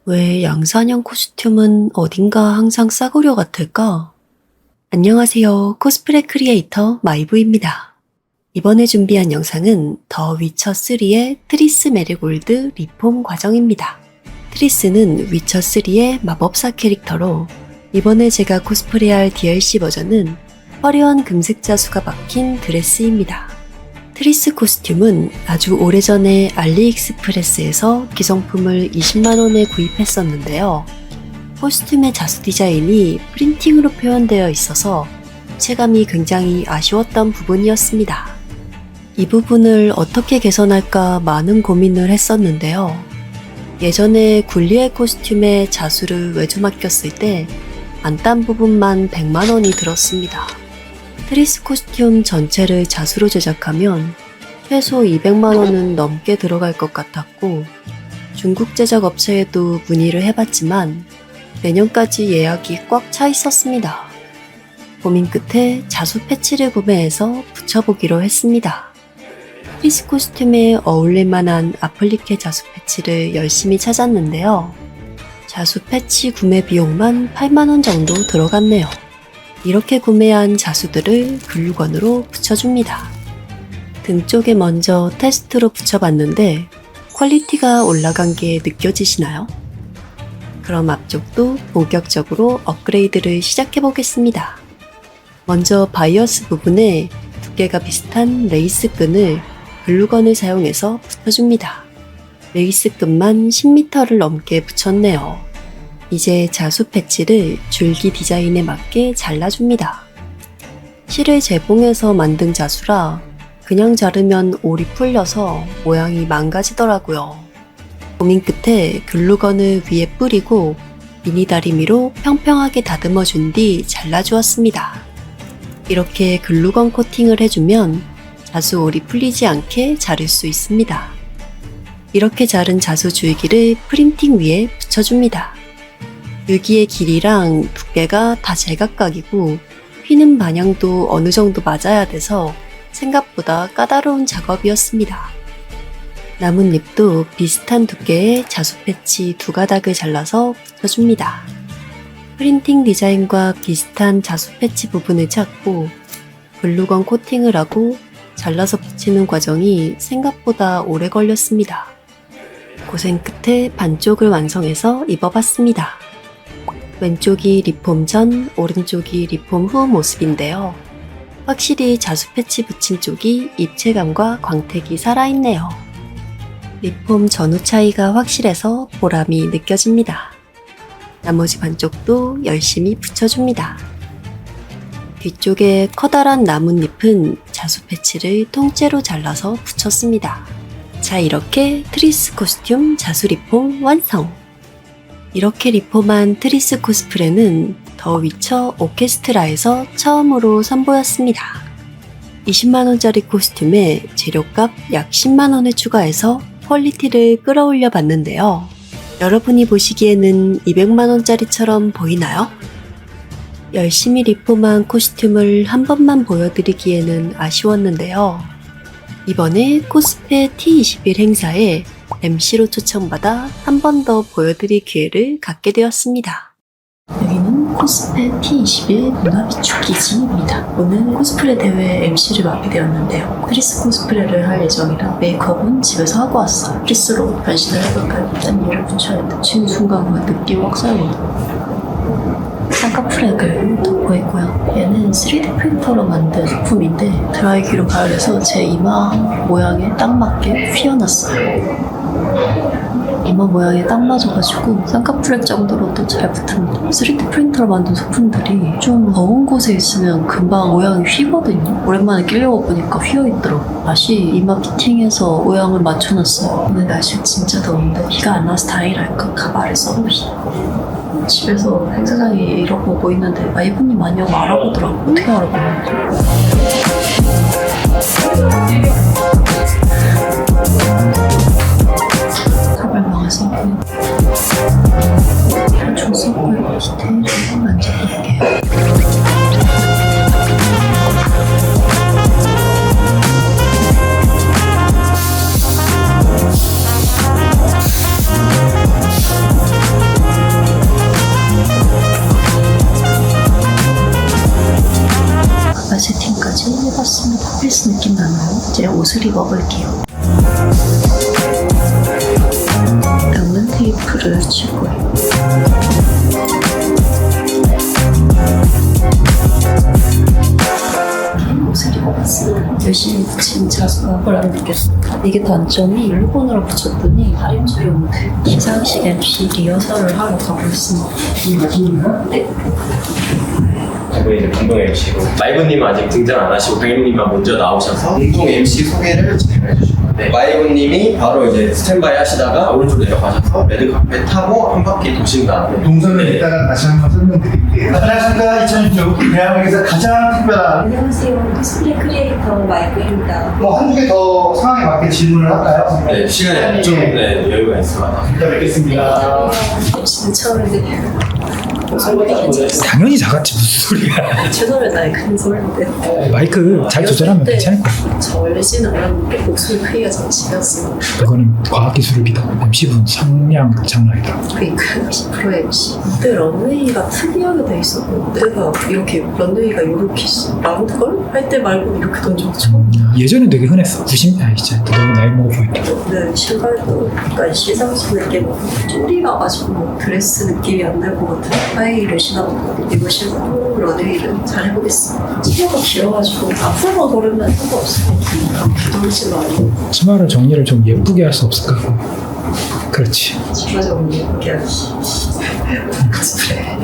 왜 양산형 코스튬은 어딘가 항상 싸구려 같을까? 안녕하세요. 코스프레 크리에이터 마이브입니다. 이번에 준비한 영상은 더 위쳐3의 트리스 메리골드 리폼 과정입니다. 트리스는 위쳐3의 마법사 캐릭터로 이번에 제가 코스프레할 DLC 버전은 화려한 금색 자수가 박힌 드레스입니다. 트리스 코스튬은 아주 오래전에 알리익스프레스에서 기성품을 20만원에 구입했었는데요. 코스튬의 자수 디자인이 프린팅으로 표현되어 있어서 체감이 굉장히 아쉬웠던 부분이었습니다. 이 부분을 어떻게 개선할까 많은 고민을 했었는데요. 예전에 굴리의 코스튬에 자수를 외주 맡겼을 때 안단 부분만 100만원이 들었습니다. 트리스 코스튬 전체를 자수로 제작하면 최소 200만원은 넘게 들어갈 것 같았고 중국 제작 업체에도 문의를 해봤지만 내년까지 예약이 꽉 차 있었습니다. 고민 끝에 자수 패치를 구매해서 붙여보기로 했습니다. 트리스 코스튬에 어울릴 만한 아플리케 자수 패치를 열심히 찾았는데요. 자수 패치 구매 비용만 8만원 정도 들어갔네요. 이렇게 구매한 자수들을 글루건으로 붙여줍니다. 등 쪽에 먼저 테스트로 붙여봤는데 퀄리티가 올라간 게 느껴지시나요? 그럼 앞쪽도 본격적으로 업그레이드를 시작해보겠습니다. 먼저 바이어스 부분에 두께가 비슷한 레이스 끈을 글루건을 사용해서 붙여줍니다. 레이스 끈만 10m를 넘게 붙였네요. 이제 자수 패치를 줄기 디자인에 맞게 잘라줍니다. 실을 재봉해서 만든 자수라 그냥 자르면 올이 풀려서 모양이 망가지더라고요. 고민 끝에 글루건을 위에 뿌리고 미니 다리미로 평평하게 다듬어준 뒤 잘라주었습니다. 이렇게 글루건 코팅을 해주면 자수 올이 풀리지 않게 자를 수 있습니다. 이렇게 자른 자수 줄기를 프린팅 위에 붙여줍니다. 줄기의 길이랑 두께가 다 제각각이고 휘는 방향도 어느 정도 맞아야 돼서 생각보다 까다로운 작업이었습니다. 나뭇잎도 비슷한 두께의 자수 패치 두 가닥을 잘라서 붙여줍니다. 프린팅 디자인과 비슷한 자수 패치 부분을 찾고 글루건 코팅을 하고 잘라서 붙이는 과정이 생각보다 오래 걸렸습니다. 고생 끝에 반쪽을 완성해서 입어봤습니다. 왼쪽이 리폼 전, 오른쪽이 리폼 후 모습인데요. 확실히 자수 패치 붙인 쪽이 입체감과 광택이 살아있네요. 리폼 전후 차이가 확실해서 보람이 느껴집니다. 나머지 반쪽도 열심히 붙여줍니다. 뒤쪽에 커다란 나뭇잎은 자수 패치를 통째로 잘라서 붙였습니다. 자, 이렇게 트리스 코스튬 자수 리폼 완성! 이렇게 리폼한 트리스 코스프레는 더 위쳐 오케스트라에서 처음으로 선보였습니다. 20만원짜리 코스튬에 재료값 약 10만원을 추가해서 퀄리티를 끌어올려 봤는데요. 여러분이 보시기에는 200만원짜리처럼 보이나요? 열심히 리폼한 코스튬을 한 번만 보여드리기에는 아쉬웠는데요. 이번에 코스페 T21 행사에 MC로 초청받아 한 번 더 보여드릴 기회를 갖게 되었습니다. 여기는 코스페 T21 문화비축기지입니다. 오늘 코스프레 대회 MC를 맡게 되었는데요. 트리스 코스프레를 할 예정이라 메이크업은 집에서 하고 왔어요. 트리스로 변신을 해볼까요? 일단 얘를 붙여야 돼. 지금 순간 느낌 확 쌓이거든요. 쌍꺼풀액을 덮고 있고요. 얘는 3D 프린터로 만든 소품인데 드라이기로 가열해서 제 이마 모양에 딱 맞게 휘어놨어요. 이마 모양에 딱 맞아가지고 쌍꺼풀액 정도로도 잘 붙습니다. 3D 프린터로 만든 소품들이 좀 더운 곳에 있으면 금방 모양이 휘거든요. 오랜만에 끼려고 보니까 휘어있더라고요. 다시 이마 피팅해서 모양을 맞춰놨어요. 오늘 날씨 진짜 더운데 비가 안 와서 다행이랄까 가발을 써봅시다. 집에서 행사장이 이러고 보이는데 마이브님 아니냐고 알아보더라고. 어떻게 알아보는지. 가발망을 썼고요. 좀 썼고요. 디테일을 한번 만져볼게요. 자수리 먹을게요. 남은 테이프를 치고요. 옷을 입어봤습니다. 열심히 붙인 자수가 보람느꼈습니다. 이게 단점이 일본어로 붙였더니 다림질이 오는데 시상식 MC 리허설을 하러 가고 있습니다. 네. 저희 이제 공동 MC로 마이브님은 아직 등장 안 하시고 강림님만 먼저 나오셔서 공동 MC 소개를 진행해 주실 건데 마이브님이 바로 이제 스탠바이 하시다가 오른쪽 내려가셔서 레드카펫 타고 한 바퀴 도신 다음에 동선을 이따가 다시 한번 설명드릴게요. 안녕하십니까. 2016 대한민국에서 가장 특별한 안녕하세요. 코스프레 크리에이터 마이크입니다. 뭐 한두 개 더 상황에 맞게 질문을 할까요? 네, 시간이 좀 여유가 있어요. 이따 뵙겠습니다. MC는 처음인데 당연히 작았지 무슨 소리야. 제 노래 나의 큰 소리인데 마이크 잘 조절하면 괜찮을 거야. 저 원래지는 않았는데 목소리 크기가 장치였어요. 그거는 과학기술을 믿어. MC분 상량 장난이다. 그러니까 10% MC. 그때 런웨이가 특이하게 돼 있었고 내가 이렇게 런웨이가 이렇게 있어. 라운드걸? 할 때 말고 이렇게 던져서 처음. 예전엔 되게 흔했어. 90, 진짜 너무 나이 먹어 보인다. 네, 신발도 약간 시상식 느낌 쪼리 나가지고 뭐 드레스 느낌이 안 날 것 같은 하이힐을 신어봤거든요. 이거 신고 런웨이를 잘 해보겠습니다. 치마가 길어가지고 앞으로 걸으면 상관없을 것 같으니까 기동치가 아니고 치마를 정리를 좀 예쁘게 할 수 없을까? 그렇지. 치마 좀 예쁘게 하지. 코스프레.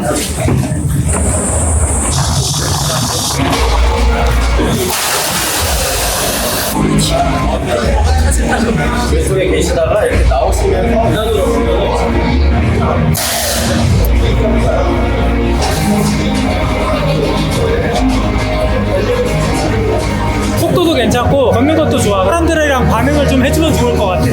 왼쪽에 계시다가 이렇게 나오시면서 계단으로 보면 속도도 괜찮고 걷는 것도 좋아. 사람들이랑 반응을 좀 해주면 좋을 것 같아.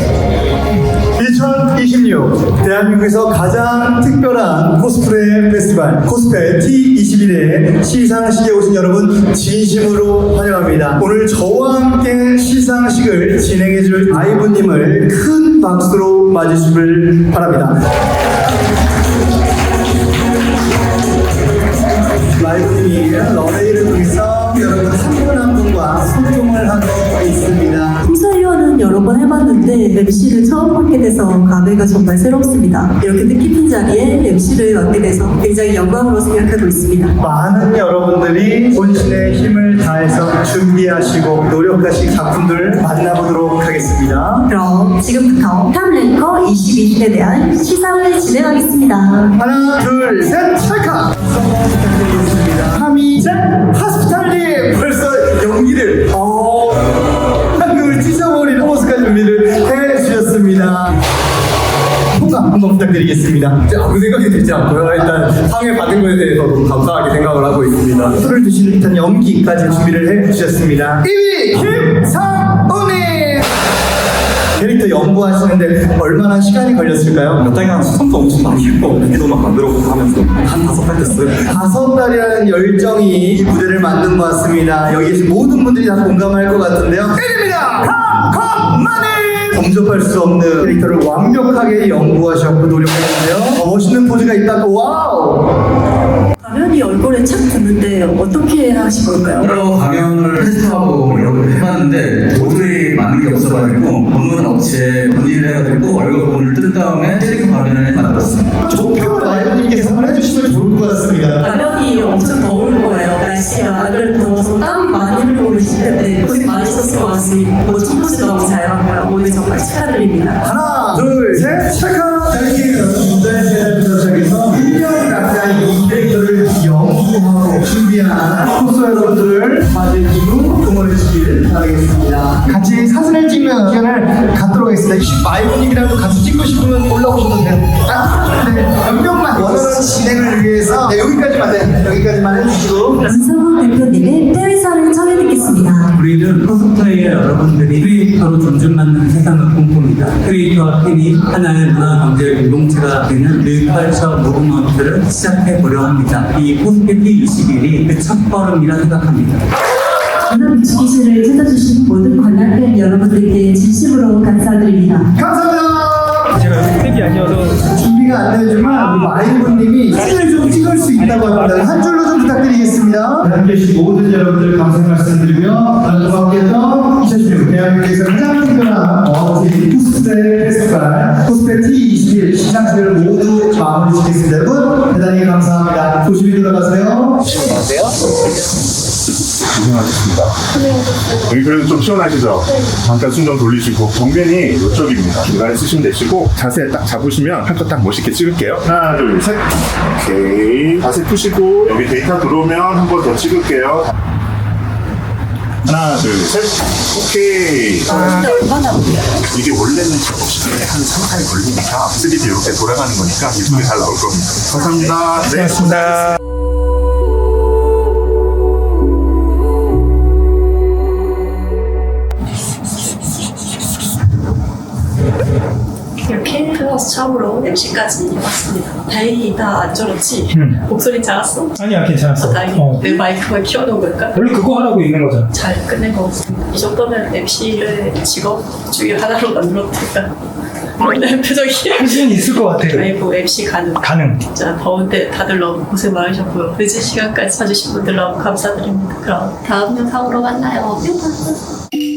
2026 대한민국에서 가장 특별한 코스프레 페스티벌 코스프레 T21의 시상식에 오신 여러분 진심으로 환영합니다. 오늘 저와 함께 시상식을 진행해줄 아이브님을 큰 박수로 맞으시길 바랍니다. 아이브님이 런웨이를 통해서 여러분 한 분 한 분과 소통을 하고 있습니다. 심사위원은 여러 번 해봤는데 MC를 처음 맡게 돼서 감회가 정말 새롭습니다. 이렇게 뜻깊은 자리에 MC를 맡게 돼서 굉장히 영광으로 생각하고 있습니다. 많은 여러분들이 본신의 힘을 다해서 준비하시고 노력하신 작품들 만나보도록 하겠습니다. 그럼 지금부터 탑랭커 22에 대한 시상을 진행하겠습니다. 하나, 둘, 셋, 찰칵! 부탁드리겠습니다. 하미제 하스피탈리 벌써 연기를 한국을 찢어버리는 포스까지 준비를 해주셨습니다. 통과 한번 부탁드리겠습니다. 아무 생각이 들지 않고요. 일단 상을 받은 것에 대해서 너무 감사하게 생각을 하고 있습니다. 술을 드시는 듯한 연기까지 준비를 해주셨습니다. 1위 김상훈님! 캐릭터 연구하시는데 얼마나 시간이 걸렸을까요? 몇 달간 수선도 엄청 많이 했고 무기도 막 만들어보고 하면서 한 5달 됐어요. 5달이라는 열정이 이 무대를 만든 것 같습니다. 여기 계신 모든 분들이 다 공감할 것 같은데요. 1위입니다! 강건만이! 범접할 수 없는 캐릭터를 완벽하게 연구하셨고 노력했는데요. 멋있는 포즈가 있다고 와우! 가면이 얼굴에 착 붙는데 어떻게 하신 걸까요? 여러 가면을 테스트하고 여러 개 해봤는데 도저히 맞는 게 없어가지고 전문 업체에 문의를 해가지고 얼굴 부분을 뜬 다음에 실링 가면을 만들었어요. 조금 아이브님께서 해주시면 좋을 것 같습니다. 가면이 엄청 더울 거예요. 날씨가 안 그래도 더워서 땀이 많이 흘리고 계실 텐데 고생 많으셨을 것 같습니다. 멋진 포즈 너무 잘 봤고요. 오늘 정말 축하드립니다. 하나, 둘, 셋, 찰칵! 저희는 무대에서 시작해서 1년 가까이 이 캐릭터를 연구하고 준비한 코스 여러분들을 마지막으로 응원해주시길 바라겠습니다. 같이 사진을 찍는 시간을 갖도록 하겠습니다. 마이브님이랑도 같이 찍고 싶으면 올라오셔도 됩니다. 네, 연명만 원활한 진행을 위해서 여기까지만 해주시고 안성훈 대표님의 퇴회사를 청해 듣겠습니다. 우리는 코스프레이어 여러분들이 크리에이터로 존중받는 세상을 꿈꿉니다. 크리에이터와 팬이 하나의 문화 경제 공동체가 되는 릴컬처 무브먼트를 시작해보려 합니다. 이 코스프레 T21이 그 첫걸음이라 생각합니다. 오늘 뮤직비즈를 찾아주신 모든 관람객 여러분들께 진심으로 감사드립니다. 감사합니다. 제가 팬이 아니어서 준비가 저희가 안내해주면 우리 마이브님이 사진을 좀 찍을 수 있다고 합니다. 한 줄로 좀 부탁드리겠습니다. 함께 해주신 모든 여러분들 감사 말씀드리며 함께했던 2016 대한민국에서 가장 특별한 코스프레 페스티벌 코스프레 T21 시상식을 모두 마무리 짓겠습니다. 여러분 대단히 감사합니다. 조심히 들어가세요. 고생하셨습니다. 여기 그래도 좀 시원하시죠? 잠깐 숨 좀 돌리시고 정면이 이쪽입니다. 중간에 쓰시면 되시고 자세 딱 잡으시면 한 컷 딱 멋있게 찍을게요. 하나 둘 셋. 오케이. 자세 푸시고 여기 데이터 들어오면 한 번 더 찍을게요. 하나 둘 셋. 오케이. 얼마나 걸려요? 이게 원래는 작업시간에 한 3, 4일 걸리니까 3D 이렇게 돌아가는 거니까 이쁘게 잘 나올 겁니다. 감사합니다. 네. 고맙습니다. 이렇게 클라스 처음으로 MC까지 해봤습니다. 다행히 다 안 저렇지? 목소리 작았어? 아니야, 괜찮았어. 다행히 내 마이크만 키워놓은 걸까? 원래 그거 하라고 있는 거잖아. 잘 끝낸 것 같습니다. 이 정도면 MC를 직업 중에 하나로 만들어도 될까? 오늘 표정이 할수는 있을 것 같아. 아이고 MC 가능. 진짜 더운데 다들 너무 고생 많으셨고요. 늦은 시간까지 봐주신 분들 너무 감사드립니다. 그럼 다음 영상으로 만나요. 뿅.